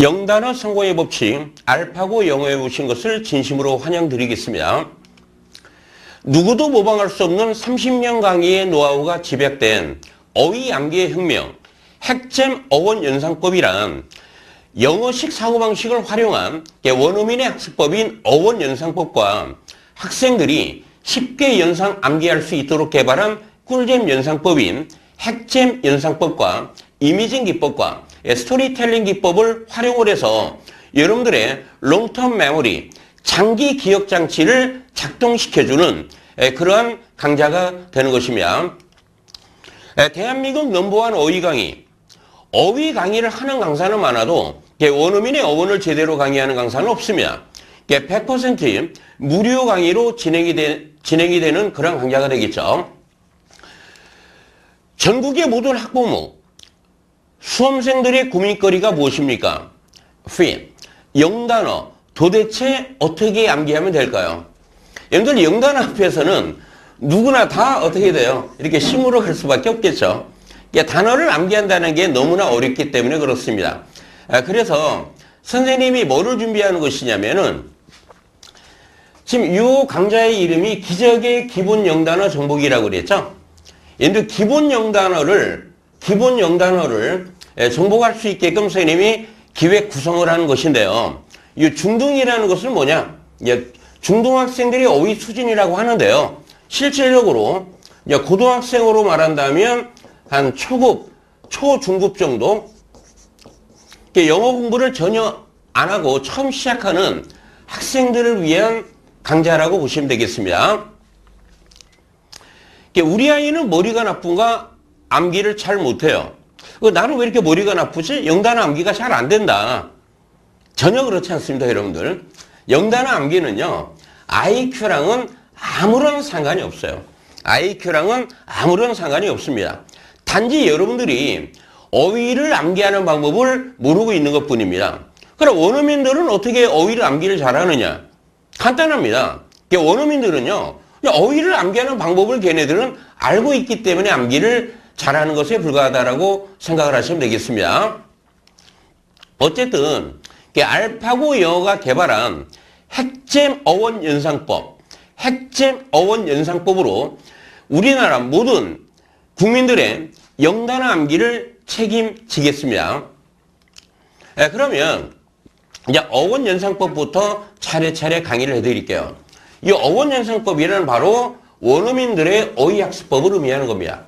영단어 성공의 법칙 알파고 영어에 오신 것을 진심으로 환영드리겠습니다. 누구도 모방할 수 없는 30년 강의의 노하우가 집약된 어휘 암기의 혁명, 핵잼 어원 연상법이란 영어식 사고방식을 활용한 원어민의 학습법인 어원 연상법과 학생들이 쉽게 연상 암기할 수 있도록 개발한 꿀잼 연상법인 핵잼 연상법과 이미징 기법과 스토리텔링 기법을 활용을 해서 여러분들의 롱텀 메모리, 장기 기억 장치를 작동시켜주는 그러한 강좌가 되는 것입니다. 대한민국 넘버원 어휘 강의, 어휘 강의를 하는 강사는 많아도 원어민의 어원을 제대로 강의하는 강사는 없습니다. 100% 무료 강의로 진행이 되는 그런 강좌가 되겠죠. 전국의 모든 학부모, 수험생들의 고민거리가 무엇입니까? 영단어 도대체 어떻게 암기하면 될까요? 여러분들 영단어 앞에서는 누구나 다 어떻게 돼요? 이렇게 심으로 갈 수밖에 없겠죠. 단어를 암기한다는 게 너무나 어렵기 때문에 그렇습니다. 그래서 선생님이 뭐를 준비하는 것이냐면은 지금 이 강좌의 이름이 기적의 기본 영단어 정복이라고 그랬죠. 여러분들 기본 영단어를 정복할 수 있게끔 선생님이 기획 구성을 하는 것인데요. 이 중등이라는 것은 뭐냐? 중등학생들이 어휘 수준이라고 하는데요. 실질적으로 고등학생으로 말한다면 한 초급, 초중급 정도 영어 공부를 전혀 안 하고 처음 시작하는 학생들을 위한 강좌라고 보시면 되겠습니다. 우리 아이는 머리가 나쁜가? 암기를 잘 못해요. 나는 왜 이렇게 머리가 나쁘지? 영단어 암기가 잘 안 된다. 전혀 그렇지 않습니다, 여러분들. 영단어 암기는요, IQ랑은 아무런 상관이 없어요. IQ랑은 아무런 상관이 없습니다. 단지 여러분들이 어휘를 암기하는 방법을 모르고 있는 것 뿐입니다. 그럼 원어민들은 어떻게 어휘를 암기를 잘하느냐? 간단합니다. 원어민들은요, 어휘를 암기하는 방법을 걔네들은 알고 있기 때문에 암기를 잘하는 것에 불과하다라고 생각을 하시면 되겠습니다. 어쨌든 알파고 영어가 개발한 핵잼 어원 연상법, 핵잼 어원 연상법으로 우리나라 모든 국민들의 영단어 암기를 책임지겠습니다. 그러면 이제 어원 연상법부터 차례차례 강의를 해드릴게요. 이 어원 연상법이란 바로 원어민들의 어휘 학습법을 의미하는 겁니다.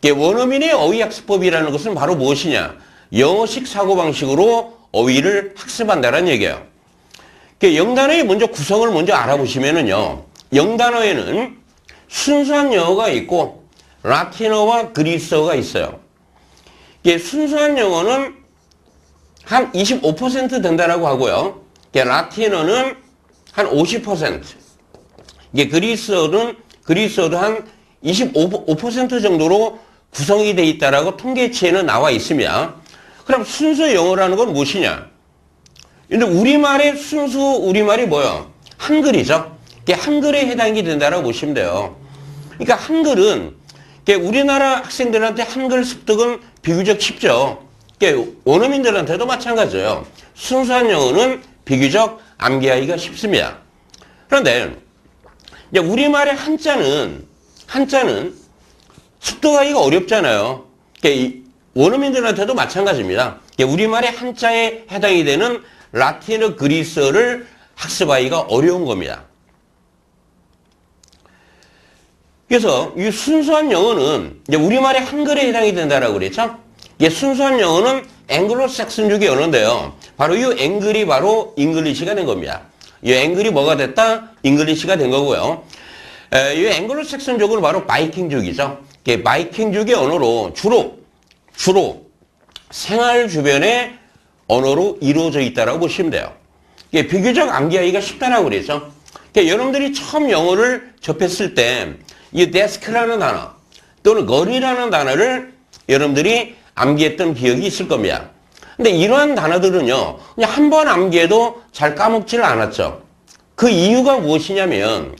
원어민의 어휘 학습법이라는 것은 바로 무엇이냐? 영어식 사고방식으로 어휘를 학습한다는 얘기예요. 영단어의 먼저 구성을 먼저 알아보시면은요, 영단어에는 순수한 영어가 있고 라틴어와 그리스어가 있어요. 순수한 영어는 한 25% 된다라고 하고요. 라틴어는 한 50%. 그리스어도 한 25% 정도로 구성이 되어 있다라고 통계치에는 나와 있습니다. 그럼 순수 영어라는 건 무엇이냐? 근데 우리말의 순수 우리말이 뭐예요? 한글이죠. 한글에 해당이 된다라고 보시면 돼요. 그러니까 한글은 우리나라 학생들한테 한글 습득은 비교적 쉽죠. 원어민들한테도 마찬가지예요. 순수한 영어는 비교적 암기하기가 쉽습니다. 그런데 우리말의 한자는 습득하기가 어렵잖아요. 원어민들한테도 마찬가지입니다. 우리말의 한자에 해당이 되는 라틴어 그리스어를 학습하기가 어려운 겁니다. 그래서 이 순수한 영어는 우리말의 한글에 해당이 된다라고 그랬죠. 순수한 영어는 앵글로색슨족의 언어인데요. 바로 이 앵글이 바로 잉글리시가 된 겁니다. 이 앵글이 뭐가 됐다? 잉글리시가 된 거고요. 이 앵글로색슨족은 바로 바이킹족이죠. 바이킹족의 언어로 주로 생활 주변의 언어로 이루어져 있다라고 보시면 돼요. 비교적 암기하기가 쉽다라고 그랬죠. 여러분들이 처음 영어를 접했을 때 이 데스크라는 단어 또는 거리라는 단어를 여러분들이 암기했던 기억이 있을 겁니다. 근데 이러한 단어들은요, 그냥 한 번 암기해도 잘 까먹지를 않았죠. 그 이유가 무엇이냐면,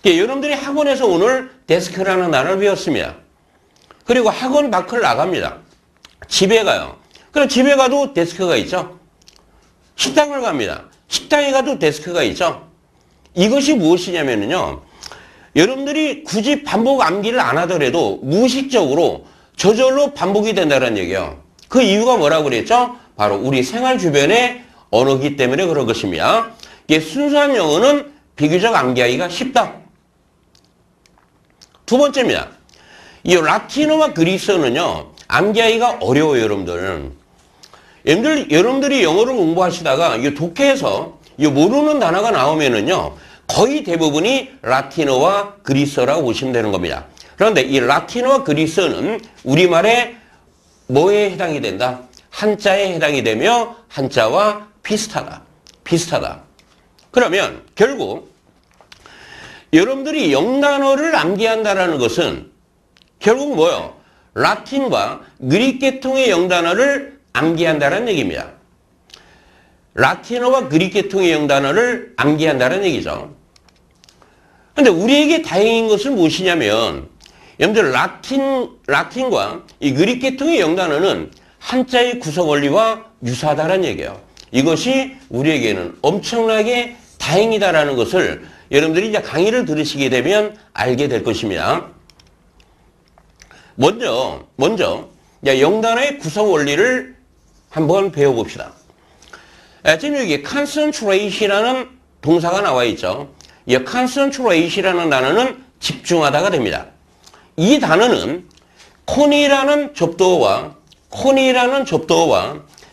여러분들이 학원에서 오늘 데스크라는 단어를 배웠습니다. 그리고 학원 밖을 나갑니다. 집에 가요. 그럼 집에 가도 데스크가 있죠. 식당을 갑니다. 식당에 가도 데스크가 있죠. 이것이 무엇이냐면요. 여러분들이 굳이 반복 암기를 안 하더라도 무의식적으로 저절로 반복이 된다는 얘기예요. 그 이유가 뭐라고 그랬죠? 바로 우리 생활 주변의 언어기 때문에 그런 것입니다. 이게 순수한 영어는 비교적 암기하기가 쉽다. 두 번째입니다. 이 라틴어와 그리스어는요, 암기하기가 어려워요, 여러분들. 여러분들이 영어를 공부하시다가 이 독해에서 이 모르는 단어가 나오면은요, 거의 대부분이 라틴어와 그리스어라고 보시면 되는 겁니다. 그런데 이 라틴어와 그리스어는 우리말의 뭐에 해당이 된다? 한자에 해당이 되며 한자와 비슷하다. 비슷하다. 그러면 결국 여러분들이 영단어를 암기한다는 것은 결국 뭐요? 라틴과 그리스 계통의 영단어를 암기한다는 얘기입니다. 라틴어와 그리스 계통의 영단어를 암기한다는 얘기죠. 그런데 우리에게 다행인 것은 무엇이냐면 여러분들 라틴과 이 그리스 계통의 영단어는 한자의 구성 원리와 유사하다는 얘기예요. 이것이 우리에게는 엄청나게 다행이다라는 것을 여러분들이 이제 강의를 들으시게 되면 알게 될 것입니다. 먼저 영단어의 구성 원리를 한번 배워봅시다. 지금 여기 concentrate이라는 동사가 나와 있죠. 이 concentrate이라는 단어는 집중하다가 됩니다. 이 단어는 con이라는 접두어와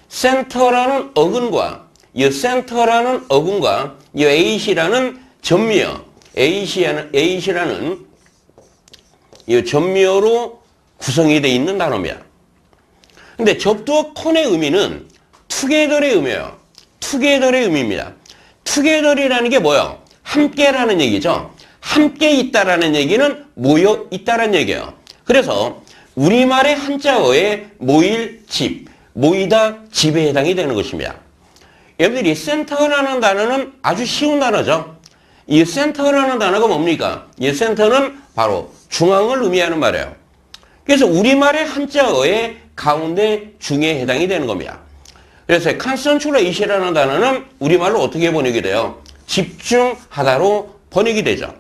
center라는 어근과 이 center라는 어근과 이 a이라는 전미어, a이라는 이 전미어로 구성이 되어 있는 단어입니다. 근데 접두어 con의 의미는 together의 의미예요. together의 의미입니다. together이라는 게 뭐예요? 함께라는 얘기죠. 함께 있다라는 얘기는 모여 있다라는 얘기예요. 그래서 우리말의 한자어에 모일 집, 모이다 집에 해당이 되는 것입니다. 여러분들이 센터라는 단어는 아주 쉬운 단어죠. 이 센터라는 단어가 뭡니까? 이 센터는 바로 중앙을 의미하는 말이에요. 그래서 우리말의 한자어의 가운데 중에 해당이 되는 겁니다. 그래서 concentrate이라는 단어는 우리말로 어떻게 번역이 돼요? 집중하다로 번역이 되죠.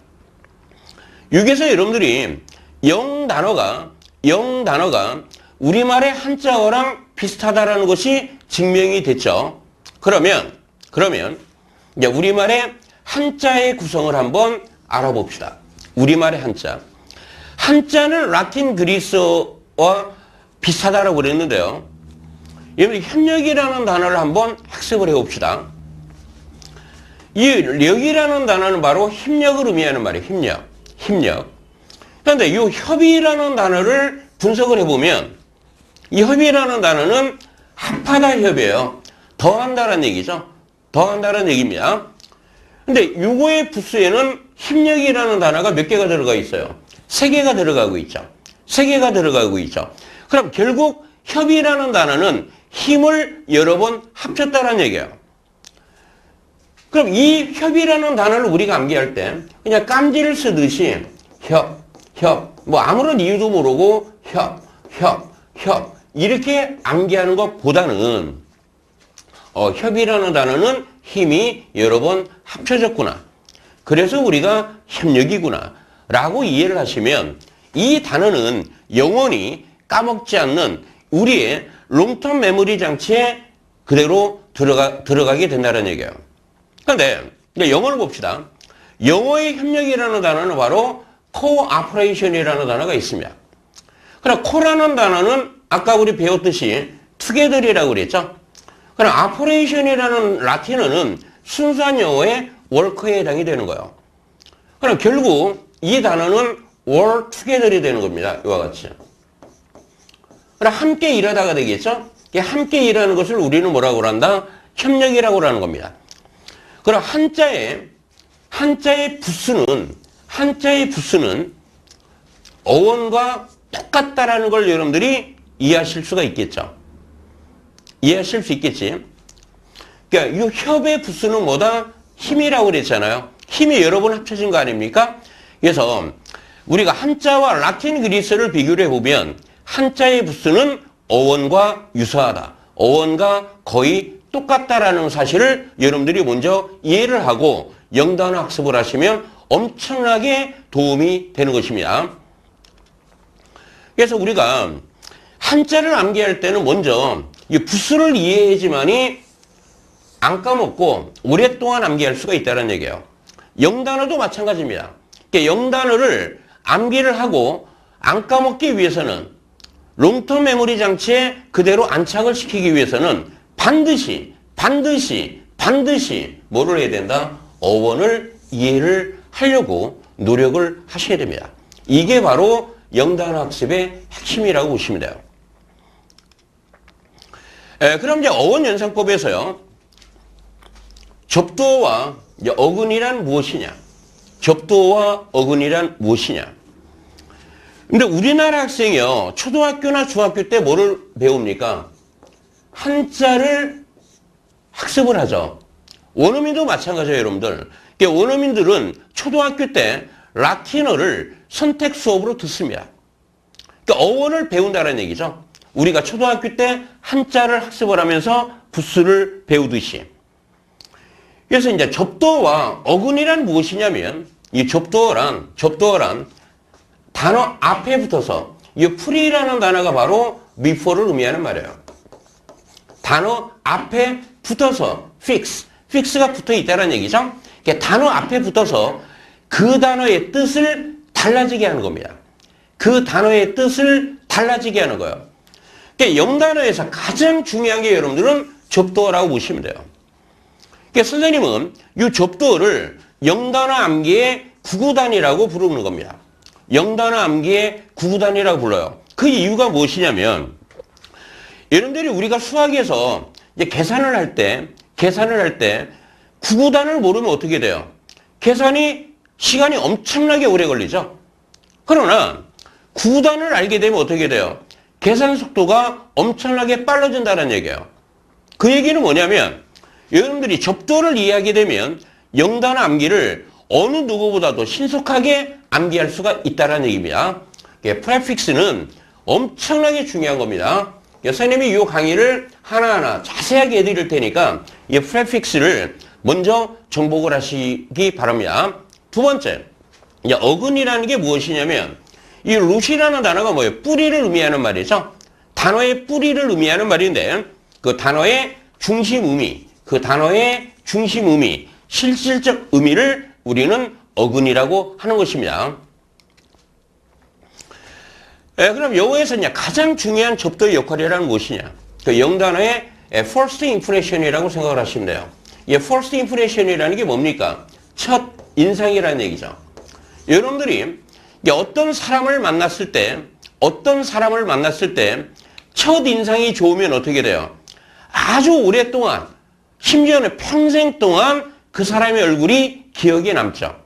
여기서 여러분들이 영 단어가 우리말의 한자어랑 비슷하다라는 것이 증명이 됐죠. 그러면 이제 우리말의 한자의 구성을 한번 알아봅시다. 우리말의 한자. 한자는 라틴 그리스어와 비슷하다라고 그랬는데요. 여러분 협력이라는 단어를 한번 학습을 해봅시다. 이 력이라는 단어는 바로 협력을 의미하는 말이에요. 협력. 그런데 이 협이라는 단어를 분석을 해보면 이 협이라는 단어는 합하다 협이에요. 더한다라는 얘기죠. 더한다라는 얘기입니다. 근데 요거의 부수에는 협력이라는 단어가 몇 개가 들어가 있어요? 3개가 들어가고 있죠. 3개가 들어가고 있죠. 그럼 결국 협이라는 단어는 힘을 여러 번 합쳤다는 얘기예요. 그럼 이 협이라는 단어를 우리가 암기할 때 그냥 깜지를 쓰듯이 협, 뭐 아무런 이유도 모르고 협 이렇게 암기하는 것보다는 협이라는 단어는 힘이 여러 번 합쳐졌구나. 그래서 우리가 협력이구나 라고 이해를 하시면 이 단어는 영원히 까먹지 않는 우리의 롱텀 메모리 장치에 그대로 들어가게 된다는 얘기예요. 그런데 영어를 봅시다. 영어의 협력이라는 단어는 바로 cooperation이라는 단어가 있습니다. 그럼 co라는 단어는 아까 우리 배웠듯이 together이라고 그랬죠. 그럼 operation이라는 라틴어는 순수한 영어의 work에 해당이 되는 거예요. 그럼 결국 이 단어는 work together이 되는 겁니다. 이와 같이. 그럼 함께 일하다가 되겠죠. 함께 일하는 것을 우리는 뭐라고 한다? 협력이라고 하는 겁니다. 그럼 한자의 부수는 어원과 똑같다라는 걸 여러분들이 이해하실 수가 있겠죠. 이해하실 수 있겠지. 그러니까 이 협의 부수는 뭐다? 힘이라고 그랬잖아요. 힘이 여러 번 합쳐진 거 아닙니까? 그래서 우리가 한자와 라틴 그리스어를 비교를 해보면 한자의 부수는 어원과 유사하다. 어원과 거의 똑같다라는 사실을 여러분들이 먼저 이해를 하고 영단어 학습을 하시면 엄청나게 도움이 되는 것입니다. 그래서 우리가 한자를 암기할 때는 먼저 이 부수를 이해해야지만이 안 까먹고 오랫동안 암기할 수가 있다는 얘기예요. 영단어도 마찬가지입니다. 그러니까 영단어를 암기를 하고 안 까먹기 위해서는 롱텀 메모리 장치에 그대로 안착을 시키기 위해서는 반드시 뭐를 해야 된다? 어원을 이해를 하려고 노력을 하셔야 됩니다. 이게 바로 영단어 학습의 핵심이라고 보시면 돼요. 그럼 이제 어원 연상법에서요. 접두어와 어근이란 무엇이냐? 접두어와 어근이란 무엇이냐? 근데 우리나라 학생이요. 초등학교나 중학교 때 뭐를 배웁니까? 한자를 학습을 하죠. 원어민도 마찬가지예요, 여러분들. 그러니까 원어민들은 초등학교 때 라틴어를 선택 수업으로 듣습니다. 그러니까 어원을 배운다는 얘기죠. 우리가 초등학교 때 한자를 학습을 하면서 부수를 배우듯이. 그래서 이제 접두어와 어근이란 무엇이냐면 이 접두어란 단어 앞에 붙어서 이 pre라는 단어가 바로 before를 의미하는 말이에요. 단어 앞에 붙어서 fix가 붙어 있다는 얘기죠. 그러니까 단어 앞에 붙어서 그 단어의 뜻을 달라지게 하는 겁니다. 그 단어의 뜻을 달라지게 하는 거예요. 그러니까 영단어에서 가장 중요한 게 여러분들은 접두어라고 보시면 돼요. 그러니까 선생님은 이 접두어를 영단어 암기의 구구단이라고 부르는 겁니다. 영단어 암기의 구구단이라고 불러요. 그 이유가 무엇이냐면 여러분들이 우리가 수학에서 이제 계산을 할 때 구구단을 모르면 어떻게 돼요? 계산이 시간이 엄청나게 오래 걸리죠. 그러나 구구단을 알게 되면 어떻게 돼요? 계산 속도가 엄청나게 빨라진다는 얘기예요. 그 얘기는 뭐냐면 여러분들이 접두어를 이해하게 되면 영단어 암기를 어느 누구보다도 신속하게 암기할 수가 있다는 얘기입니다. 프레픽스는 엄청나게 중요한 겁니다. 선생님이 이 강의를 하나하나 자세하게 해드릴 테니까 이 프레픽스를 먼저 정복을 하시기 바랍니다. 두 번째, 어근이라는 게 무엇이냐면 이 루시라는 단어가 뭐예요? 뿌리를 의미하는 말이죠. 단어의 뿌리를 의미하는 말인데 그 단어의 중심 의미, 실질적 의미를 우리는 어근이라고 하는 것입니다. 그럼 영어에서 가장 중요한 접두의 역할이란 무엇이냐? 그 영단어의 first impression이라고 생각을 하시면 돼요. 이 first impression이라는 게 뭡니까? 첫 인상이라는 얘기죠. 여러분들이 어떤 사람을 만났을 때 첫 인상이 좋으면 어떻게 돼요? 아주 오랫동안, 심지어는 평생 동안 그 사람의 얼굴이 기억에 남죠.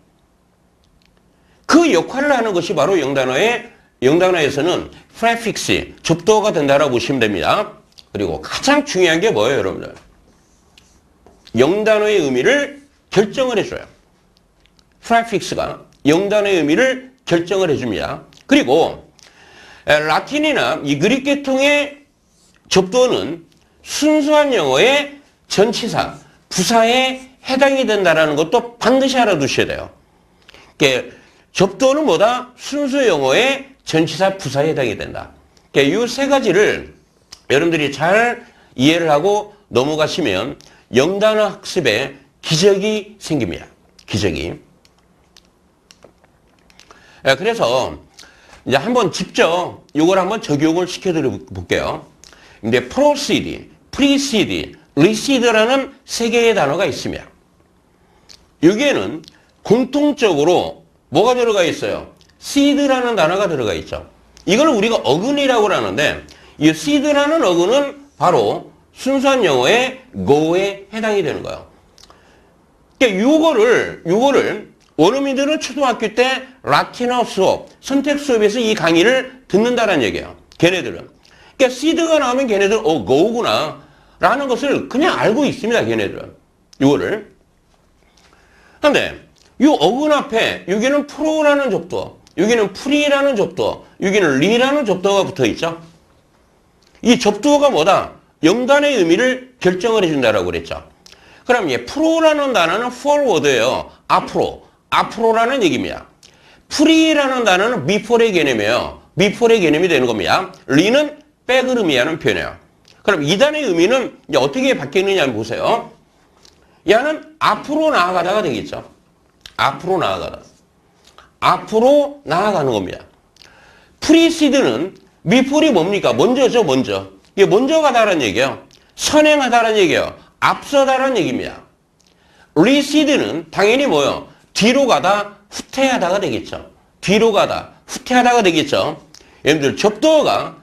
그 역할을 하는 것이 바로 영단어에서는 프레픽스, 접두어가 된다라고 보시면 됩니다. 그리고 가장 중요한 게 뭐예요, 여러분들? 영단어의 의미를 결정을 해줘요. 프레픽스가 영단어의 의미를 결정을 해줍니다. 그리고 라틴이나 이 그릭 계통의 접두어는 순수한 영어의 전치사, 부사에 해당이 된다는 것도 반드시 알아두셔야 돼요. 그러니까 접두어는 뭐다? 순수 영어의 전치사, 부사에 해당이 된다. 그러니까 이 세 가지를 여러분들이 잘 이해를 하고 넘어가시면 영단어 학습에 기적이 생깁니다. 기적이. 그래서 이제 한번 직접 이걸 한번 적용을 시켜드려 볼게요. 근데 proceed, precede, recede라는 세 개의 단어가 있습니다. 여기에는 공통적으로 뭐가 들어가 있어요? seed라는 단어가 들어가 있죠. 이걸 우리가 어근이라고 하는데 이 seed라는 어근은 바로 순수한 영어의 go에 해당이 되는 거예요. 그러니까 요거를 원어민들은 초등학교 때 라틴어 수업, 선택 수업에서 이 강의를 듣는다는 얘기예요. 걔네들은. 그러니까 seed가 나오면 걔네들은 go구나 라는 것을 그냥 알고 있습니다. 걔네들은. 요거를. 그런데 이 어근 앞에 여기는 프로라는 접두어, 여기는 프리라는 접두어, 여기는 리라는 접두어가 붙어 있죠. 이 접두어가 뭐다? 영단의 의미를 결정을 해준다라고 그랬죠. 그럼 프로라는 단어는 forward예요. 앞으로라는 얘기입니다. pre라는 단어는 before의 개념이에요. before의 개념이 되는 겁니다. re는 back을 의미하는 표현이에요. 그럼 이 단어의 의미는 이제 어떻게 바뀌느냐 한번 보세요. 얘는 앞으로 나아가다가 되겠죠. 앞으로 나아가는 겁니다. precede는 before이 뭡니까? 먼저죠, 먼저. 이게 먼저 가다라는 얘기예요. 선행하다라는 얘기예요. 앞서다라는 얘기입니다. recede는 당연히 뭐요? 뒤로 가다, 후퇴하다가 되겠죠. 뒤로 가다, 후퇴하다가 되겠죠. 여러분들 접두어가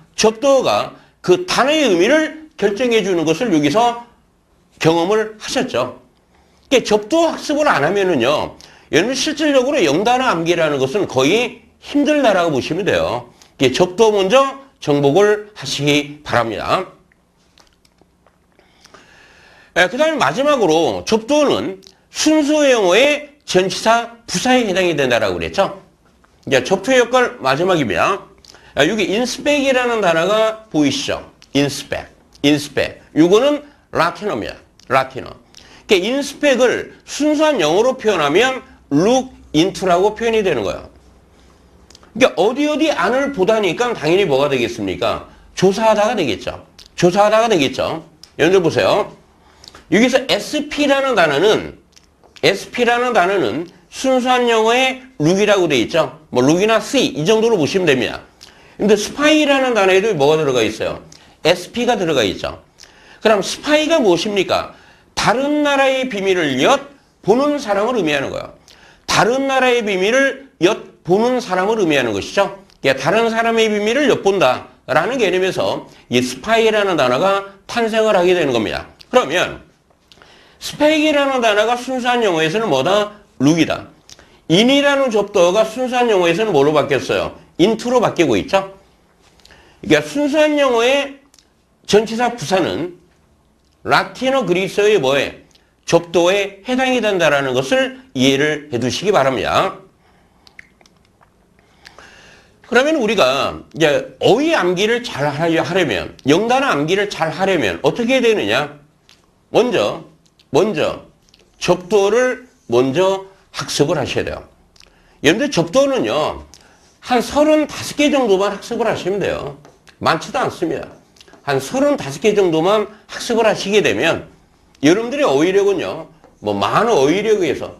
그 단어의 의미를 결정해 주는 것을 여기서 경험을 하셨죠. 그러니까 접두어 학습을 안 하면은요, 여러분 실질적으로 영단어 암기라는 것은 거의 힘들다라고 보시면 돼요. 접두어 먼저 정복을 하시기 바랍니다. 그 다음에 마지막으로 접두어는 순수 영어의 전치사 부사에 해당이 된다라고 그랬죠. 이제 접두의 역할 마지막입니다. 여기 inspect이라는 단어가 보이시죠? inspect. 이거는 라틴어입니다. 라틴어. 그러니까 inspect을 순수한 영어로 표현하면 look into라고 표현이 되는 거예요. 그러니까 어디 안을 보다니까 당연히 뭐가 되겠습니까? 조사하다가 되겠죠. 여러분들 보세요. 여기서 SP라는 단어는 순수한 영어의 look이라고 되어 있죠. 뭐 look이나 see 이 정도로 보시면 됩니다. 근데 spy라는 단어에도 뭐가 들어가 있어요? SP가 들어가 있죠. 그럼 spy가 무엇입니까? 다른 나라의 비밀을 엿보는 사람을 의미하는 거예요. 다른 나라의 비밀을 엿보는 사람을 의미하는 것이죠. 다른 사람의 비밀을 엿본다라는 개념에서 이 spy라는 단어가 탄생을 하게 되는 겁니다. 그러면 spec이라는 단어가 순수한 영어에서는 뭐다? look이다. in이라는 접두어가 순수한 영어에서는 뭐로 바뀌었어요? into로 바뀌고 있죠. 그러니까 순수한 영어의 전치사 부사는 라틴어 그리스어의 뭐에? 접두어에 해당이 된다는 것을 이해를 해 두시기 바랍니다. 그러면 우리가 이제 어휘 암기를 잘 하려면, 영단어 암기를 잘 하려면 어떻게 해야 되느냐? 먼저 접두어를 먼저 학습을 하셔야 돼요. 여러분들 접두어는요, 한 35개 정도만 학습을 하시면 돼요. 많지도 않습니다. 한 35개 정도만 학습을 하시게 되면 여러분들의 어휘력은요, 뭐 많은 어휘력에서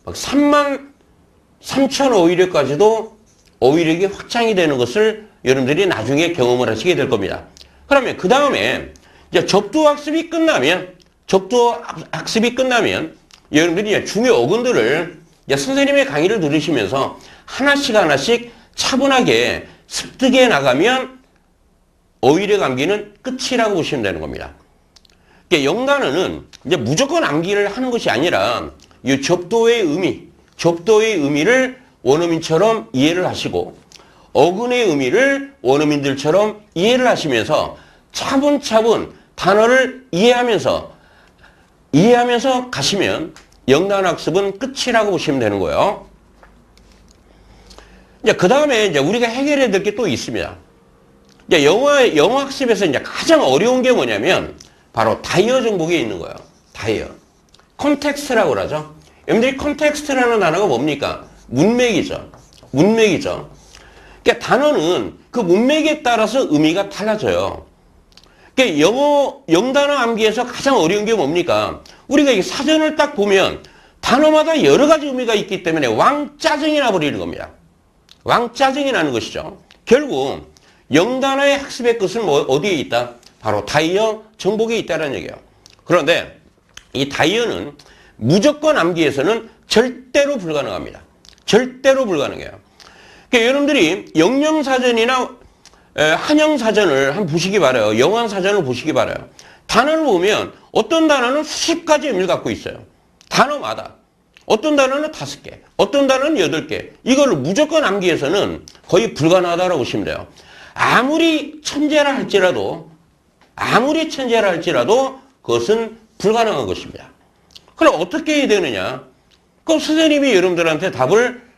막 33,000 어휘력까지도 어휘력이 확장이 되는 것을 여러분들이 나중에 경험을 하시게 될 겁니다. 그러면 그 다음에 이제 접두어 학습이 끝나면 여러분들이 중요 어근들을 선생님의 강의를 들으시면서 하나씩 차분하게 습득해 나가면 어휘력 암기는 끝이라고 보시면 되는 겁니다. 그러니까 영단어는 이제 무조건 암기를 하는 것이 아니라 이 접두어의 의미를 원어민처럼 이해를 하시고 어근의 의미를 원어민들처럼 이해를 하시면서 차분차분 단어를 이해하면서 가시면 영단어 학습은 끝이라고 보시면 되는 거예요. 이제 그 다음에 이제 우리가 해결해야 될 게 또 있습니다. 이제 영어 학습에서 이제 가장 어려운 게 뭐냐면 바로 다이어 정복에 있는 거예요. 다이어. 컨텍스트라고 그러죠. 여러분들이 컨텍스트라는 단어가 뭡니까? 문맥이죠. 그러니까 단어는 그 문맥에 따라서 의미가 달라져요. 그러니까 영단어 암기에서 가장 어려운 게 뭡니까? 우리가 이 사전을 딱 보면 단어마다 여러 가지 의미가 있기 때문에 왕짜증이 나버리는 겁니다. 왕짜증이 나는 것이죠. 결국 영단어의 학습의 끝은 어디에 있다? 바로 다이어 정복에 있다는 얘기예요. 그런데 이 다이어는 무조건 암기에서는 절대로 불가능합니다. 절대로 불가능해요. 그러니까 여러분들이 영영사전이나 한영사전을 한번 보시기 바라요. 영어사전을 보시기 바라요. 단어를 보면 어떤 단어는 수십 가지 의미를 갖고 있어요. 단어마다. 어떤 단어는 5개, 어떤 단어는 8개. 이걸 무조건 암기해서는 거의 불가능하다고 보시면 돼요. 아무리 천재라 할지라도 그것은 불가능한 것입니다. 그럼 어떻게 해야 되느냐? 그럼 선생님이 여러분들한테 답을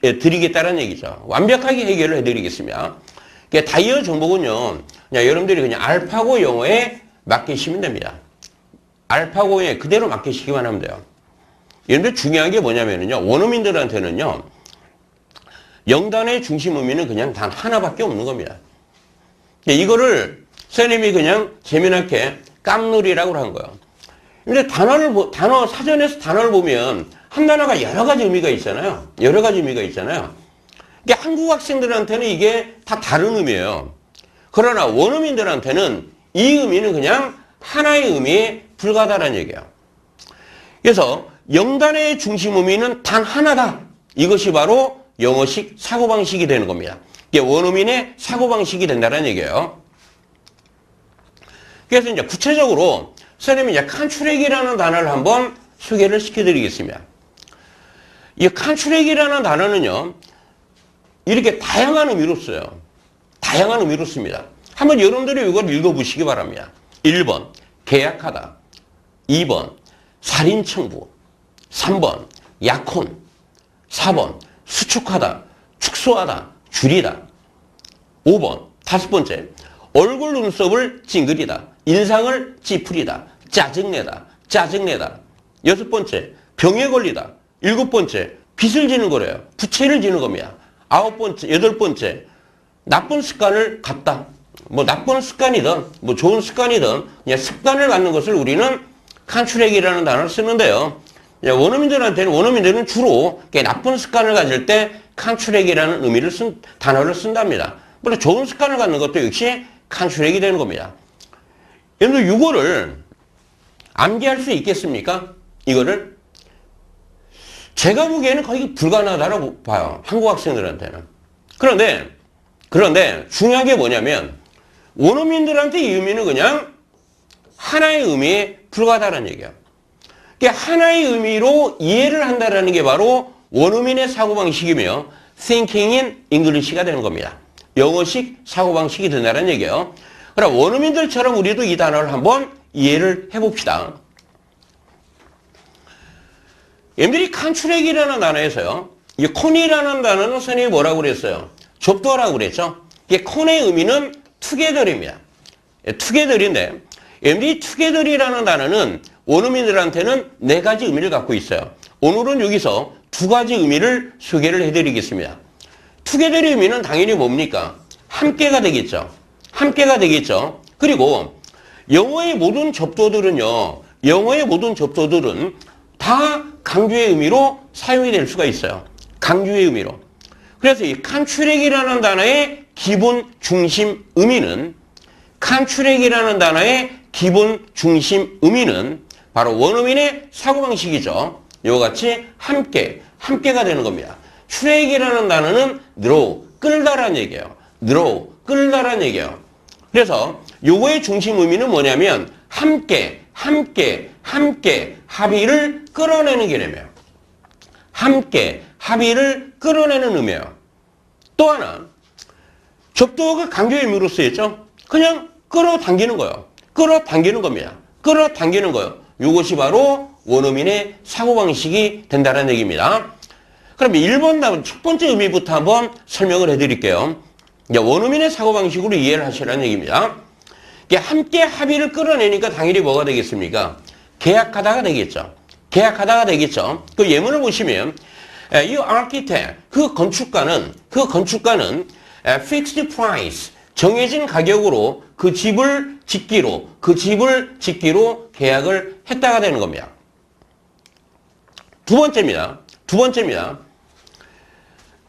드리겠다는 얘기죠. 완벽하게 해결을 해드리겠습니다. 다이어 정복은요, 그냥 여러분들이 그냥 알파고 영어에 맡기시면 됩니다. 알파고에 그대로 맡기시기만 하면 돼요. 여러분들 중요한 게 뭐냐면요, 원어민들한테는요, 영단의 중심 의미는 그냥 단 하나밖에 없는 겁니다. 이거를 선생님이 그냥 재미나게 깜놀이라고 한 거예요. 근데 사전에서 단어를 보면 한 단어가 여러 가지 의미가 있잖아요. 여러 가지 의미가 있잖아요. 한국 학생들한테는 이게 다 다른 의미예요. 그러나 원어민들한테는 이 의미는 그냥 하나의 의미에 불과하다는 얘기예요. 그래서 영단의 중심 의미는 단 하나다. 이것이 바로 영어식 사고방식이 되는 겁니다. 이게 원어민의 사고방식이 된다는 얘기예요. 그래서 이제 구체적으로 선생님이 이제 칸츄렉이라는 단어를 한번 소개를 시켜드리겠습니다. 이 칸츄렉이라는 단어는요, 이렇게 다양한 의미로 써요. 다양한 의미로 씁니다. 한번 여러분들이 이걸 읽어보시기 바랍니다. 1번, 계약하다. 2번, 살인청부. 3번, 약혼. 4번, 수축하다, 축소하다, 줄이다. 5번, 5번째, 얼굴 눈썹을 찡그리다, 인상을 찌푸리다, 짜증내다, 짜증내다. 6번째, 병에 걸리다. 7번째, 빚을 지는 거래요. 부채를 지는 겁니다. 9번째, 8번째, 나쁜 습관을 갖다. 뭐 나쁜 습관이든 뭐 좋은 습관이든 그냥 습관을 갖는 것을 우리는 칸츄렉이라는 단어를 쓰는데요. 원어민들은 주로 나쁜 습관을 가질 때 칸츄렉이라는 단어를 쓴답니다. 물론 좋은 습관을 갖는 것도 역시 칸츄렉이 되는 겁니다. 여러분 이거를 암기할 수 있겠습니까? 이거를 제가 보기에는 거의 불가능하다고 봐요. 한국 학생들한테는. 그런데 중요한 게 뭐냐면 원어민들한테 이 의미는 그냥 하나의 의미에 불과하다는 얘기예요. 하나의 의미로 이해를 한다는 게 바로 원어민의 사고방식이며 Thinking in English가 되는 겁니다. 영어식 사고방식이 된다는 얘기예요. 그럼 원어민들처럼 우리도 이 단어를 한번 이해를 해봅시다. 여러분들이 칸츄렉이라는 단어에서요, 이 콘이라는 단어는 선생님이 뭐라고 그랬어요? 접두하라고 그랬죠? 이게 콘의 의미는 together입니다. together인데, 여러분들이 together이라는 단어는 원어민들한테는 4가지 의미를 갖고 있어요. 오늘은 여기서 2가지 의미를 소개를 해드리겠습니다. together의 의미는 당연히 뭡니까? 함께가 되겠죠. 함께가 되겠죠. 그리고 영어의 모든 접두어들은 다 강조의 의미로 사용이 될 수가 있어요. 강조의 의미로. 그래서 이 칸츄렉이라는 단어의 기본 중심 의미는 바로 원어민의 사고방식이죠. 이와 같이 함께가 되는 겁니다. 추렉이라는 단어는 draw, 끌다라는 얘기예요. draw, 끌다라는 얘기예요. 그래서 요거의 중심 의미는 뭐냐면 함께 합의를 끌어내는 개념이에요. 함께 합의를 끌어내는 의미예요. 또 하나, 접두어가 강조의 의미로 쓰였죠. 그냥 끌어당기는 거예요. 끌어당기는 겁니다. 끌어당기는 거예요. 이것이 바로 원어민의 사고방식이 된다는 얘기입니다. 그럼 1번 답은 첫 번째 의미부터 한번 설명을 해드릴게요. 원어민의 사고방식으로 이해를 하시라는 얘기입니다. 함께 합의를 끌어내니까 당연히 뭐가 되겠습니까? 계약하다가 되겠죠. 계약하다가 되겠죠. 그 예문을 보시면 이 architect, 그 건축가는 fixed price, 정해진 가격으로 그 집을 짓기로 계약을 했다가 되는 겁니다. 두 번째입니다.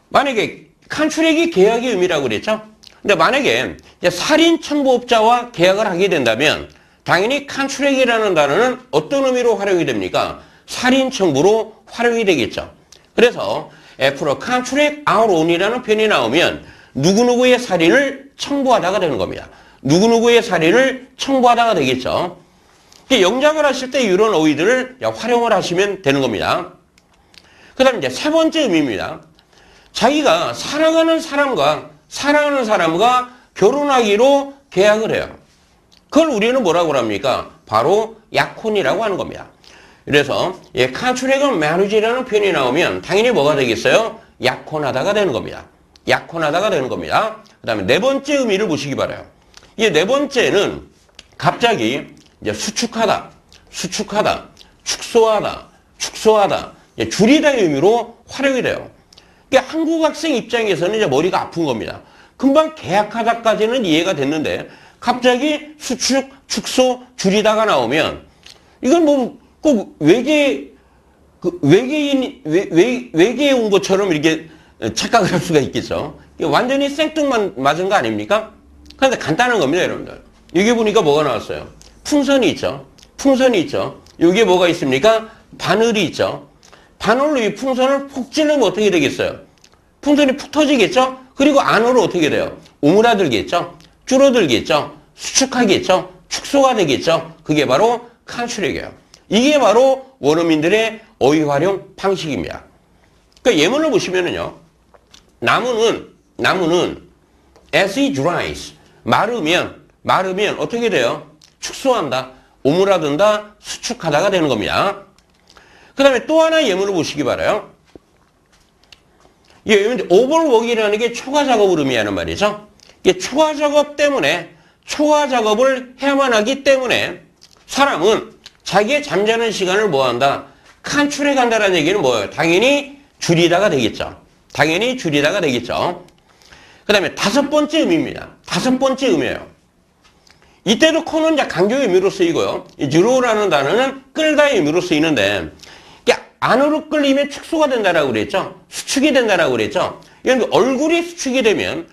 만약에 칸츄렉이 계약의 의미라고 그랬죠? 근데 만약에 살인 청부업자와 계약을 하게 된다면 당연히 칸츄렉이라는 단어는 어떤 의미로 활용이 됩니까? 살인 청부로 활용이 되겠죠. 그래서 앞으로 칸츄렉 our own이라는 표현이 나오면 누구누구의 살인을 청부하다가 되는 겁니다. 누구누구의 살인을 청부하다가 되겠죠. 영작을 하실 때 이런 어휘들을 활용을 하시면 되는 겁니다. 그 다음에 이제 세 번째 의미입니다. 자기가 사랑하는 사람과 결혼하기로 계약을 해요. 그걸 우리는 뭐라고 합니까? 바로 약혼이라고 하는 겁니다. 그래서 칸츄렉은 marriage라는 표현이 나오면 당연히 뭐가 되겠어요? 약혼하다가 되는 겁니다. 약혼하다가 되는 겁니다. 그 다음에 네 번째 의미를 보시기 바라요. 이 네 번째는 갑자기 이제 수축하다, 축소하다, 줄이다의 의미로 활용이 돼요. 그러니까 한국 학생 입장에서는 이제 머리가 아픈 겁니다. 금방 계약하다까지는 이해가 됐는데 갑자기 수축, 축소, 줄이다가 나오면 이건 뭐 꼭 외계에 온 것처럼 이렇게 착각을 할 수가 있겠죠. 완전히 생뚱맞은 거 아닙니까? 그런데 간단한 겁니다, 여러분들. 여기 보니까 뭐가 나왔어요? 풍선이 있죠. 여기에 뭐가 있습니까? 바늘이 있죠. 바늘로 이 풍선을 푹 찌르면 어떻게 되겠어요? 풍선이 푹 터지겠죠? 그리고 안으로 어떻게 돼요? 오므라들겠죠? 줄어들겠죠? 수축하겠죠? 축소가 되겠죠? 그게 바로 간추력이에요. 이게 바로 원어민들의 어휘 활용 방식입니다. 그러니까 예문을 보시면은요. 나무는 as it dries. 마르면 어떻게 돼요? 축소한다, 오므라든다, 수축하다가 되는 겁니다. 그 다음에 또 하나 예문을 보시기 바라요. 오버워크라는 게 초과 작업을 의미하는 말이죠. 이게 초과 작업을 해야만 하기 때문에 사람은 자기의 잠자는 시간을 뭐 한다? 간출해 간다라는 얘기는 뭐예요? 당연히 줄이다가 되겠죠. 그 다음에 다섯 번째 의미입니다. 의미예요. 이때도 코는 이제 강조의 의미로 쓰이고요. 주로라는 단어는 끌다의 의미로 쓰이는데, 안으로 끌리면 축소가 된다라고 그랬죠. 수축이 된다라고 그랬죠. 얼굴이 수축이 되면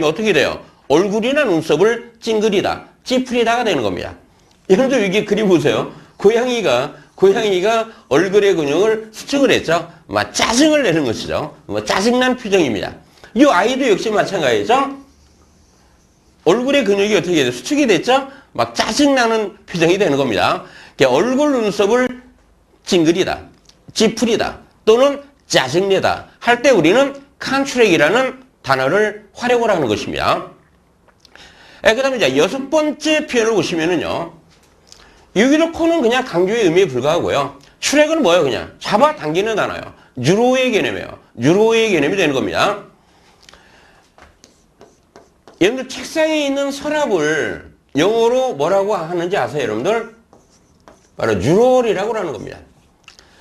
어떻게 돼요? 얼굴이나 눈썹을 찡그리다, 찌푸리다가 되는 겁니다. 여러분들 여기 그림 보세요. 고양이가 얼굴의 근육을 수축을 했죠. 막 짜증을 내는 것이죠. 짜증난 표정입니다. 이 아이도 역시 마찬가지죠. 얼굴의 근육이 어떻게 돼요? 수축이 됐죠? 막 짜증나는 표정이 되는 겁니다. 얼굴 눈썹을 찡그리다, 찌푸리다 또는 짜증내다 할 때 우리는 컨트랙이라는 단어를 활용을 하는 것입니다. 그 다음에 이제 여섯 번째 표현을 보시면은요. 여기도 코는 그냥 강조의 의미에 불과하고요. 트랙은 뭐예요? 그냥 잡아당기는 단어예요. 유로의 개념이에요. 유로의 개념이 되는 겁니다. 여러분들 책상에 있는 서랍을 영어로 뭐라고 하는지 아세요, 여러분들? 바로 유롤이라고 하는 겁니다.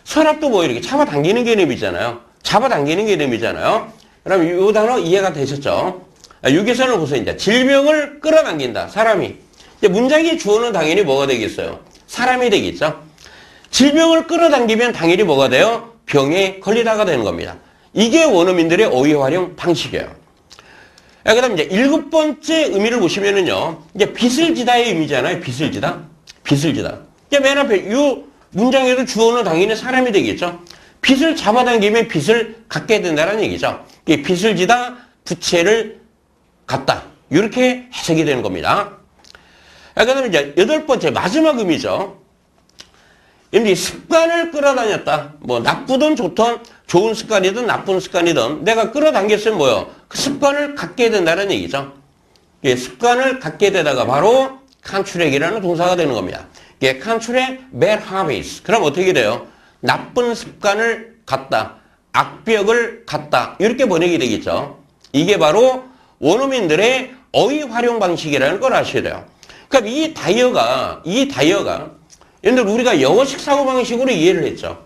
서랍도 뭐 이렇게 잡아당기는 개념이잖아요. 그럼 이 단어 이해가 되셨죠? 여기서는 보세요. 이제 질병을 끌어당긴다. 사람이. 이제 문장의 주어는 당연히 뭐가 되겠어요? 사람이 되겠죠. 질병을 끌어당기면 당연히 뭐가 돼요? 병에 걸리다가 되는 겁니다. 이게 원어민들의 어휘 활용 방식이에요. 그 다음 이제 일곱 번째 의미를 보시면은요. 이제 빚을 지다의 의미잖아요. 빚을 지다. 이제 맨 앞에 이 문장에도 주어는 당연히 사람이 되겠죠. 빚을 잡아당기면 빚을 갖게 된다는 얘기죠. 빚을 지다, 부채를 갖다. 이렇게 해석이 되는 겁니다. 그 다음에 이제 여덟 번째 마지막 의미죠. 여러분들이 습관을 끌어다녔다. 뭐 나쁘든 좋든 좋은 습관이든 나쁜 습관이든 내가 끌어당겼으면 뭐요? 그 습관을 갖게 된다는 얘기죠. 습관을 갖게 되다가 바로 컨트랙이라는 동사가 되는 겁니다. 컨트랙 bad habits. 그럼 어떻게 돼요? 나쁜 습관을 갖다, 악벽을 갖다 이렇게 번역이 되겠죠. 이게 바로 원어민들의 어휘 활용 방식이라는 걸 아셔야 돼요. 그럼 이 다이어가 여러분들 우리가 영어식 사고방식으로 이해를 했죠.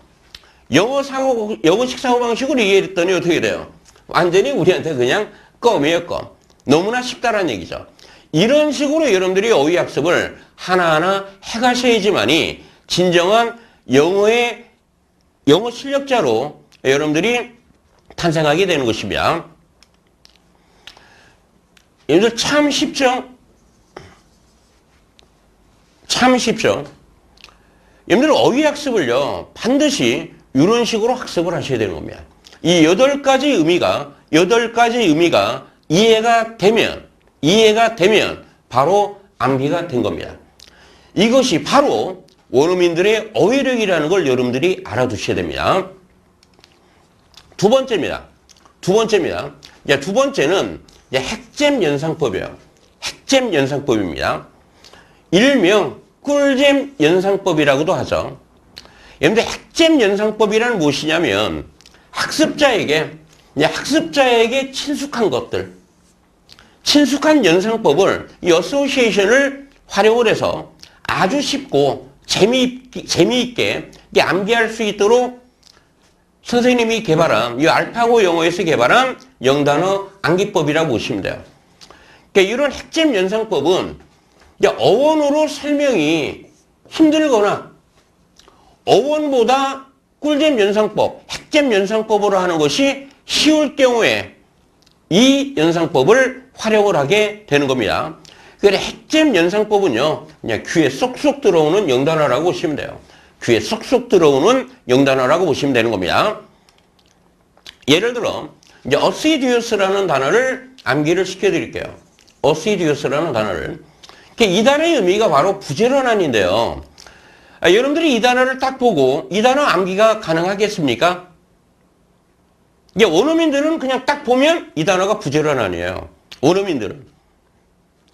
영어식 사고방식으로 이해했더니 어떻게 돼요? 완전히 우리한테 그냥 껌이에요, 껌. 너무나 쉽다라는 얘기죠. 이런 식으로 여러분들이 어휘 학습을 하나하나 해가셔야지만이 진정한 영어 실력자로 여러분들이 탄생하게 되는 것입니다. 여러분들 참 쉽죠? 여러분들 어휘 학습을요, 반드시 이런 식으로 학습을 하셔야 되는 겁니다. 이 여덟 가지 의미가 이해가 되면 바로 암기가 된 겁니다. 이것이 바로 원어민들의 어휘력이라는 걸 여러분들이 알아두셔야 됩니다. 두 번째입니다. 두 번째는 핵잼 연상법이에요. 핵잼 연상법입니다. 일명 꿀잼 연상법이라고도 하죠. 여러분들 핵잼 연상법이란 무엇이냐면 학습자에게 이제 학습자에게 친숙한 것들, 친숙한 연상법을 이 어소시에이션을 활용을 해서 아주 쉽고 재미있게 암기할 수 있도록 선생님이 개발한 이 알파고 영어에서 개발한 영단어 암기법이라고 보시면 돼요. 그러니까 이런 핵심 연상법은 이제 어원으로 설명이 힘들거나 어원보다 꿀잼 연상법, 핵심 연상법으로 하는 것이 쉬울 경우에 이 연상법을 활용을 하게 되는 겁니다. 그래서 핵심 연상법은요, 그냥 귀에 쏙쏙 들어오는 영단어라고 보시면 돼요. 귀에 쏙쏙 들어오는 영단어라고 보시면 되는 겁니다. 예를 들어, 이제 assiduous라는 단어를 암기를 시켜드릴게요. assiduous라는 단어를. 이 단어의 의미가 바로 부지런한인데요. 여러분들이 이 단어를 딱 보고 이 단어 암기가 가능하겠습니까? 이제 원어민들은 그냥 딱 보면 이 단어가 부지런한이에요. 원어민들은.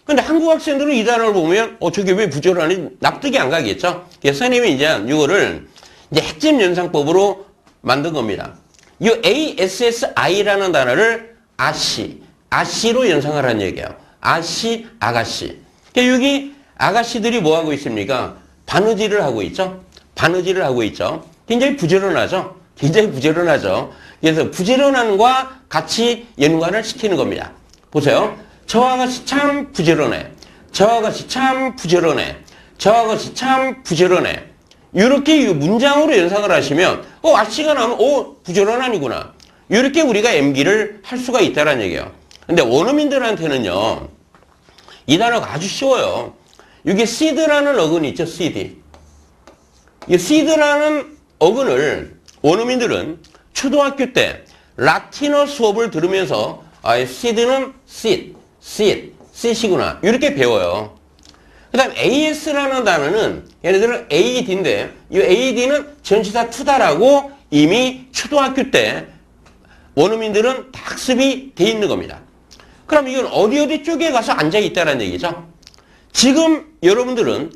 근데 한국 학생들은 이 단어를 보면 저게 왜 부지런하니 납득이 안 가겠죠? 그래서 선생님이 이제 이거를 이제 핵심 연상법으로 만든 겁니다. 이 ASSI라는 단어를 아씨로 연상을 하는 얘기예요. 아씨, 아가씨. 그러니까 여기 아가씨들이 뭐 하고 있습니까? 바느질을 하고 있죠? 바느질을 하고 있죠? 굉장히 부지런하죠? 굉장히 부지런하죠? 그래서 부지런함과 같이 연관을 시키는 겁니다. 보세요. 저 아가씨 참 부지런해. 저 아가씨 참 부지런해. 저 아가씨 참 부지런해. 이렇게 문장으로 연상을 하시면 아씨가 나오면 부지런하니구나. 이렇게 우리가 암기를 할 수가 있다는 얘기예요. 근데 원어민들한테는요, 이 단어가 아주 쉬워요. 여기 seed라는 어근이 있죠, seed. 이 seed라는 어근을 원어민들은 초등학교 때 라틴어 수업을 들으면서 seed는 seed이구나. 이렇게 배워요. 그 다음 AS라는 단어는 얘네들은 AD인데 이 AD는 전치사 투다라고 이미 초등학교 때 원어민들은 다 학습이 돼 있는 겁니다. 그럼 이건 어디 쪽에 가서 앉아 있다는 얘기죠. 지금 여러분들은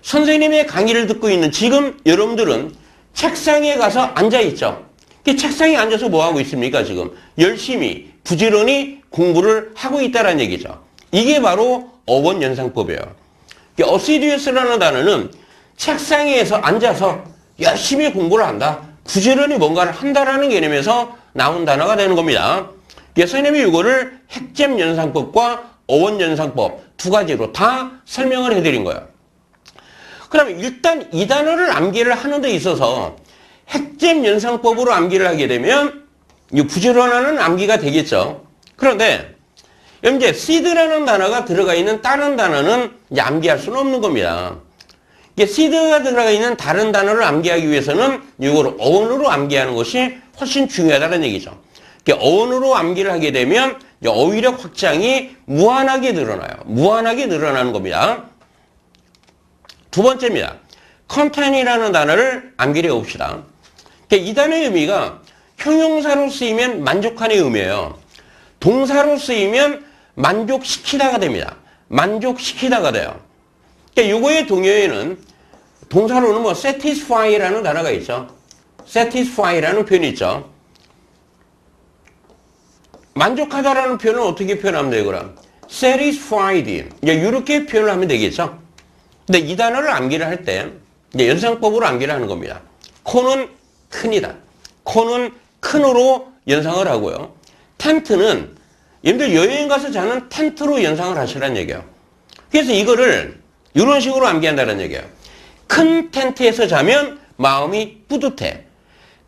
선생님의 강의를 듣고 있는 지금 여러분들은 책상에 가서 앉아 있죠. 책상에 앉아서 뭐 하고 있습니까? 지금 열심히 부지런히 공부를 하고 있다는 얘기죠. 이게 바로 어원 연상법이에요. assiduous라는 단어는 책상에서 앉아서 열심히 공부를 한다. 부지런히 뭔가를 한다라는 개념에서 나온 단어가 되는 겁니다. 선생님이 이거를 핵심 연상법과 어원 연상법 두 가지로 다 설명을 해드린 거예요. 그럼 일단 이 단어를 암기를 하는 데 있어서 핵심 연상법으로 암기를 하게 되면 이 부지런함은 암기가 되겠죠. 그런데 이제 seed라는 단어가 들어가 있는 다른 단어는 이제 암기할 수는 없는 겁니다. seed가 들어가 있는 다른 단어를 암기하기 위해서는 이걸 어원으로 암기하는 것이 훨씬 중요하다는 얘기죠. 어원으로 암기를 하게 되면 어휘력 확장이 무한하게 늘어나요. 무한하게 늘어나는 겁니다. 두 번째입니다. content이라는 단어를 암기를 해봅시다. 이 단어의 의미가 형용사로 쓰이면 만족하는 의미예요. 동사로 쓰이면 만족시키다가 됩니다. 만족시키다가 돼요. 요거의 동요에는 동사로는 satisfy라는 단어가 있죠. satisfy라는 표현이 있죠. 만족하다라는 표현은 어떻게 표현하면 돼요, 그럼? satisfied. 이렇게 표현을 하면 되겠죠. 근데 이 단어를 암기를 할 때, 연상법으로 암기를 하는 겁니다. 코는 큰이다. 코는 큰으로 연상을 하고요. 텐트는, 여러분들 여행 가서 자는 텐트로 연상을 하시라는 얘기예요. 그래서 이거를 이런 식으로 암기한다는 얘기예요. 큰 텐트에서 자면 마음이 뿌듯해.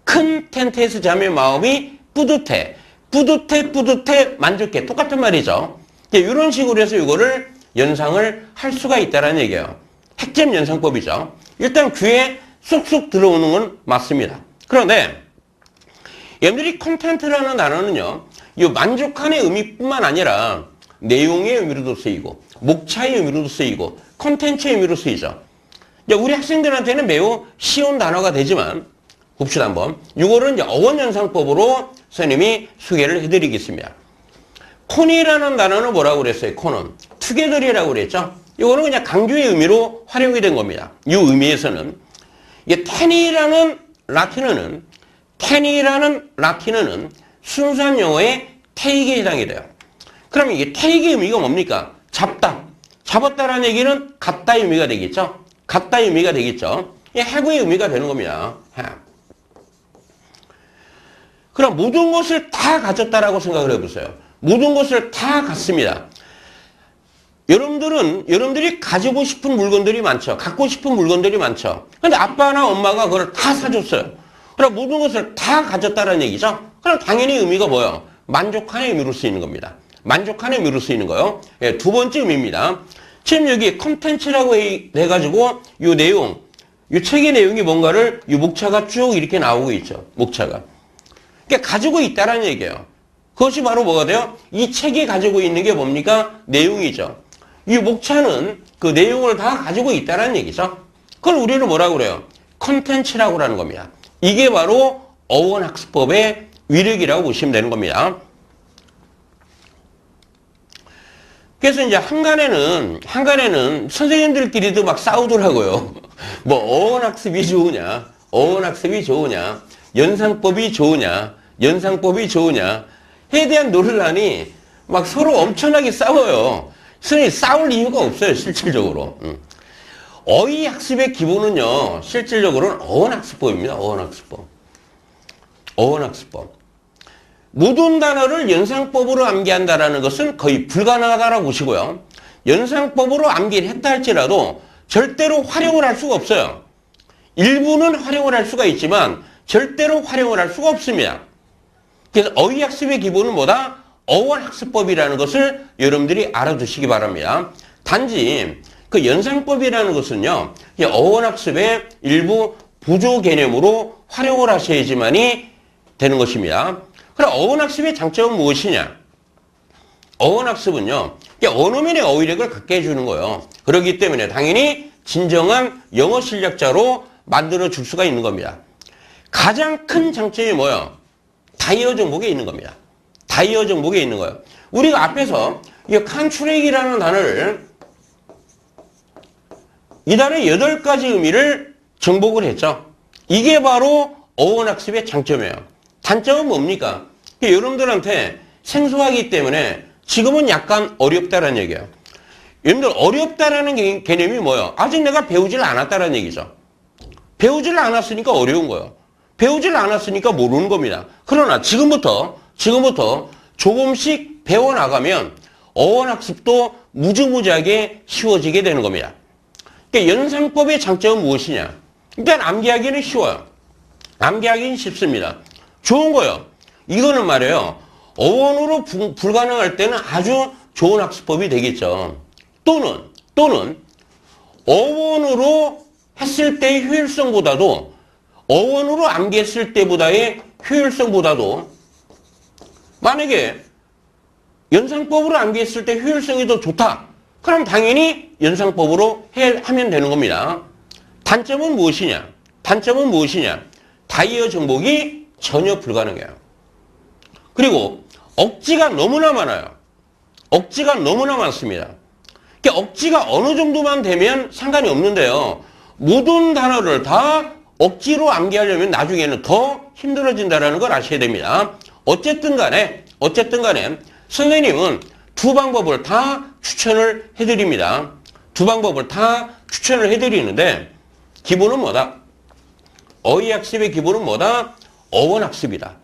큰 텐트에서 자면 마음이 뿌듯해. 뿌듯해, 만족해. 똑같은 말이죠. 이런 식으로 해서 이거를 연상을 할 수가 있다는 얘기예요. 핵심 연상법이죠. 일단 귀에 쏙쏙 들어오는 건 맞습니다. 그런데 여러분들이 콘텐트라는 단어는요, 이 만족함의 의미뿐만 아니라 내용의 의미로도 쓰이고 목차의 의미로도 쓰이고 콘텐츠의 의미로 쓰이죠. 우리 학생들한테는 매우 쉬운 단어가 되지만 봅시다 한번. 이거를 이제 어원연상법으로 선생님이 소개를 해드리겠습니다. 콘이라는 단어는 뭐라고 그랬어요? 콘은 투게더이라고 그랬죠. 이거는 그냥 강조의 의미로 활용이 된 겁니다. 이 의미에서는 이게 텐이라는 라틴어는 ten이라는 라틴어는 순수한 영어의 take에 해당이 돼요. 그럼 이게 take의 의미가 뭡니까? 잡다. 잡았다라는 얘기는 갖다 의미가 되겠죠? 갖다 의미가 되겠죠? 이 have의 의미가 되는 겁니다. have. 그럼 모든 것을 다 가졌다라고 생각을 해보세요. 모든 것을 다 갖습니다. 여러분들이 가지고 싶은 물건들이 많죠. 갖고 싶은 물건들이 많죠. 근데 아빠나 엄마가 그걸 다 사줬어요. 그럼 모든 것을 다 가졌다는 얘기죠. 그럼 당연히 의미가 뭐예요? 만족하는 의미로 쓰이는 겁니다. 만족하는 의미로 쓰이는 거요. 예, 두 번째 의미입니다. 지금 여기 컨텐츠라고 해가지고 요 내용, 요 책의 내용이 뭔가를 요 목차가 쭉 이렇게 나오고 있죠. 목차가. 그러니까 가지고 있다라는 얘기예요. 그것이 바로 뭐가 돼요? 이 책이 가지고 있는 게 뭡니까? 내용이죠. 이 목차는 그 내용을 다 가지고 있다는 얘기죠. 그걸 우리는 뭐라고 그래요? 컨텐츠라고 하는 겁니다. 이게 바로 어원학습법의 위력이라고 보시면 되는 겁니다. 그래서 이제 한간에는 선생님들끼리도 막 싸우더라고요. 뭐 어원학습이 좋으냐, 어원학습이 좋으냐, 연상법이 좋으냐, 연상법이 좋으냐 에 대한 논란이 막 서로 엄청나게 싸워요. 선생님 싸울 이유가 없어요. 실질적으로. 어휘학습의 기본은요. 실질적으로는 어원학습법입니다. 어원학습법. 어원학습법. 모든 단어를 연상법으로 암기한다는 것은 거의 불가능하다라고 보시고요. 연상법으로 암기를 했다 할지라도 절대로 활용을 할 수가 없어요. 일부는 활용을 할 수가 있지만 절대로 활용을 할 수가 없습니다. 그래서 어휘학습의 기본은 뭐다? 어원학습법이라는 것을 여러분들이 알아두시기 바랍니다. 단지 그 연상법이라는 것은요. 어원학습의 일부 보조 개념으로 활용을 하셔야지만이 되는 것입니다. 그럼 어원학습의 장점은 무엇이냐? 어원학습은요. 언어면의 어휘력을 갖게 해주는 거예요. 그렇기 때문에 당연히 진정한 영어 실력자로 만들어줄 수가 있는 겁니다. 가장 큰 장점이 뭐예요? 다이어 정복에 있는 겁니다. 다이어 정복에 있는 거예요. 우리가 앞에서 이 컨트랙이라는 단어를 이 단어의 8가지 의미를 정복을 했죠. 이게 바로 어원학습의 장점이에요. 단점은 뭡니까? 여러분들한테 생소하기 때문에 지금은 약간 어렵다는 얘기예요. 여러분들 어렵다라는 개념이 뭐예요? 아직 내가 배우질 않았다는 얘기죠. 배우질 않았으니까 어려운 거예요. 배우질 않았으니까 모르는 겁니다. 그러나 지금부터 조금씩 배워나가면 어원학습도 무지무지하게 쉬워지게 되는 겁니다. 그러니까 연상법의 장점은 무엇이냐? 일단 암기하기는 쉬워요. 암기하기는 쉽습니다. 좋은 거예요. 이거는 말이에요. 어원으로 불가능할 때는 아주 좋은 학습법이 되겠죠. 또는 어원으로 했을 때의 효율성보다도 어원으로 암기했을 때보다의 효율성보다도 만약에 연상법으로 암기했을 때 효율성이 더 좋다. 그럼 당연히 연상법으로 하면 되는 겁니다. 단점은 무엇이냐? 다이어 정복이 전혀 불가능해요. 그리고 억지가 너무나 많아요. 억지가 너무나 많습니다. 그러니까 억지가 어느 정도만 되면 상관이 없는데요. 모든 단어를 다 억지로 암기하려면 나중에는 더 힘들어진다는 걸 아셔야 됩니다. 어쨌든 간에 선생님은 두 방법을 다 추천을 해드립니다. 두 방법을 다 추천을 해드리는데 기본은 뭐다? 어휘학습의 기본은 뭐다? 어원학습이다.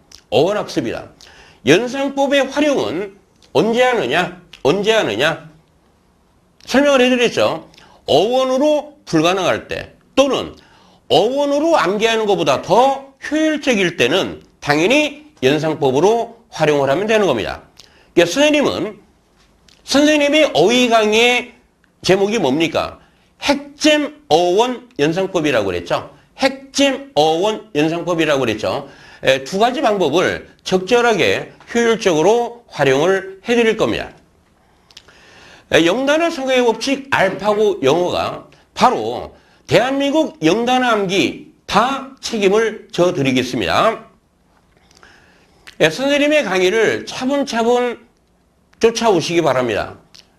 연상법의 활용은 언제 하느냐? 설명을 해드렸죠. 어원으로 불가능할 때 또는 어원으로 암기하는 것보다 더 효율적일 때는 당연히 연상법으로 활용을 하면 되는 겁니다. 그러니까 선생님의 어휘 강의의 제목이 뭡니까? 핵잼 어원 연상법이라고 그랬죠. 핵잼 어원 연상법이라고 그랬죠. 두 가지 방법을 적절하게 효율적으로 활용을 해드릴 겁니다. 영단어 성형의 법칙 알파고 영어가 바로 대한민국 영단어 암기 다 책임을 져드리겠습니다. 선생님의 강의를 차분차분 쫓아오시기 바랍니다.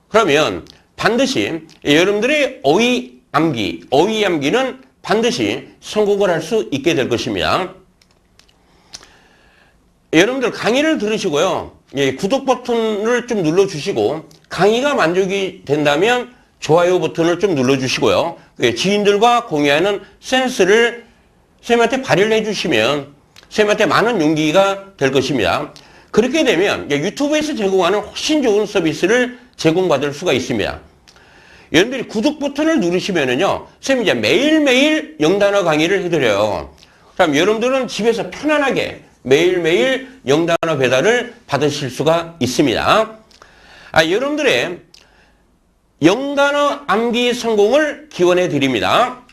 그러면 반드시 여러분들의 어휘 암기는 반드시 성공을 할 수 있게 될 것입니다. 여러분들 강의를 들으시고요. 예, 구독 버튼을 좀 눌러주시고 강의가 만족이 된다면 좋아요 버튼을 좀 눌러주시고요. 예, 지인들과 공유하는 센스를 선생님한테 발휘를 해주시면 선생님한테 많은 용기가 될 것입니다. 그렇게 되면 유튜브에서 제공하는 훨씬 좋은 서비스를 제공받을 수가 있습니다. 여러분들이 구독 버튼을 누르시면은요, 선생님이 이제 매일매일 영단어 강의를 해드려요. 그럼 여러분들은 집에서 편안하게 매일매일 영단어 배달을 받으실 수가 있습니다. 여러분들의 영단어 암기 성공을 기원해 드립니다.